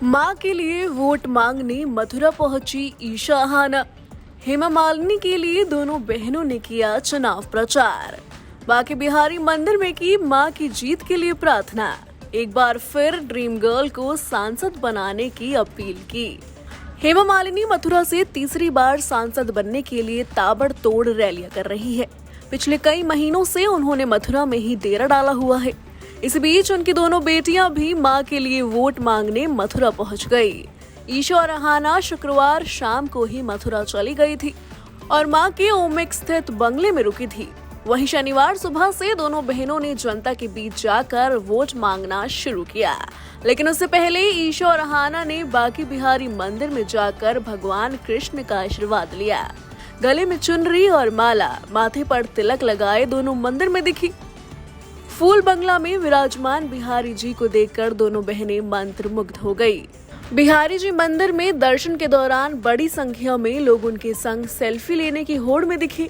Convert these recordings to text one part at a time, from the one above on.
मां के लिए वोट मांगने मथुरा पहुंची ईशा अहाना। हेमा मालिनी के लिए दोनों बहनों ने किया चुनाव प्रचार। बांके बिहारी मंदिर में की मां की जीत के लिए प्रार्थना। एक बार फिर ड्रीम गर्ल को सांसद बनाने की अपील की। हेमा मालिनी मथुरा से तीसरी बार सांसद बनने के लिए ताबड़तोड़ रैलियां कर रही है। पिछले कई महीनों से उन्होंने मथुरा में ही डेरा डाला हुआ है। इस बीच उनकी दोनों बेटियां भी मां के लिए वोट मांगने मथुरा पहुंच गई। ईशा और अहाना शुक्रवार शाम को ही मथुरा चली गई थी और मां के ओमेक स्थित बंगले में रुकी थी। वहीं शनिवार सुबह से दोनों बहनों ने जनता के बीच जाकर वोट मांगना शुरू किया, लेकिन उससे पहले ईशा और अहाना ने बांके बिहारी मंदिर में जाकर भगवान कृष्ण का आशीर्वाद लिया। गले में चुनरी और माला, माथे पर तिलक लगाए दोनों मंदिर में दिखी। फूल बंगला में विराजमान बिहारी जी को देखकर दोनों बहनें मंत्रमुग्ध हो गई। बिहारी जी मंदिर में दर्शन के दौरान बड़ी संख्या में लोग उनके संग सेल्फी लेने की होड़ में दिखे।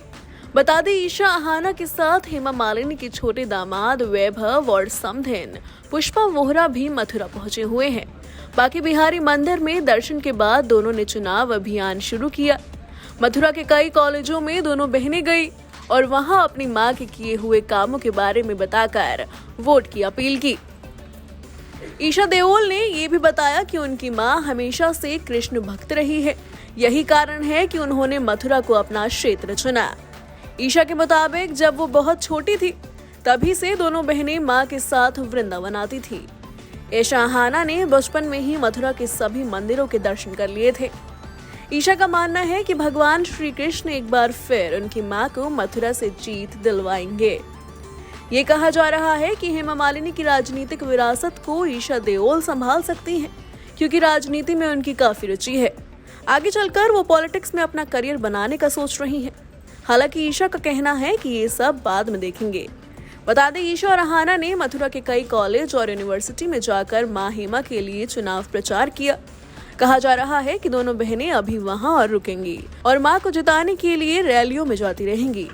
बता दें, ईशा अहाना के साथ हेमा मालिनी के छोटे दामाद वैभव और समधिन पुष्पा वोहरा भी मथुरा पहुंचे हुए हैं। बांके बिहारी मंदिर में दर्शन के बाद दोनों ने चुनाव अभियान शुरू किया। मथुरा के कई कॉलेजों में दोनों बहनें गई और वहां अपनी मां के किए हुए कामों के बारे में बताकर वोट की अपील की। ईशा देओल ने ये भी बताया कि उनकी मां हमेशा से कृष्ण भक्त रही है। यही कारण है कि उन्होंने मथुरा को अपना क्षेत्र चुना। ईशा के मुताबिक जब वो बहुत छोटी थी तभी से दोनों बहनें मां के साथ वृंदावन आती थी। ईशा अहाना ने बचपन में ही मथुरा के सभी मंदिरों के दर्शन कर लिए थे। ईशा का मानना है कि भगवान श्री कृष्ण एक बार फिर उनकी मां को मथुरा से जीत दिलवाएंगे। ये कहा जा रहा है कि हेमा मालिनी की राजनीतिक विरासत को ईशा देओल संभाल सकती हैं, क्योंकि राजनीति में उनकी काफी रुचि है। आगे चलकर वो पॉलिटिक्स में अपना करियर बनाने का सोच रही हैं। हालांकि ईशा का कहना है कि ये सब बाद में देखेंगे। बता दें, ईशा और अहाना ने मथुरा के कई कॉलेज और यूनिवर्सिटी में जाकर मां हेमा के लिए चुनाव प्रचार किया। कहा जा रहा है कि दोनों बहनें अभी वहां और रुकेंगी और मां को जिताने के लिए रैलियों में जाती रहेंगी।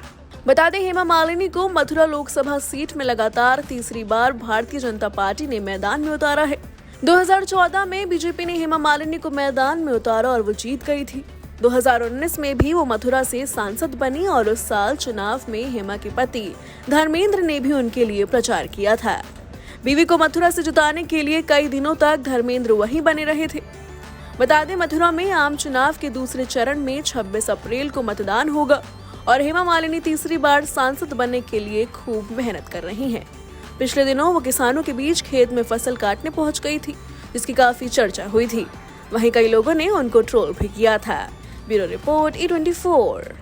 बता दें, हेमा मालिनी को मथुरा लोकसभा सीट में लगातार तीसरी बार भारतीय जनता पार्टी ने मैदान में उतारा है। 2014 में बीजेपी ने हेमा मालिनी को मैदान में उतारा और वो जीत गई थी। 2019 में भी वो मथुरा से सांसद बनी और उस साल चुनाव में हेमा के पति धर्मेंद्र ने भी उनके लिए प्रचार किया था। बीवी को मथुरा से जिताने के लिए कई दिनों तक धर्मेंद्र वहीं बने रहे थे। बता दें, मथुरा में आम चुनाव के दूसरे चरण में 26 अप्रैल को मतदान होगा और हेमा मालिनी तीसरी बार सांसद बनने के लिए खूब मेहनत कर रही हैं। पिछले दिनों वो किसानों के बीच खेत में फसल काटने पहुंच गई थी, जिसकी काफी चर्चा हुई थी। वहीं कई लोगों ने उनको ट्रोल भी किया था। Bureau report E24।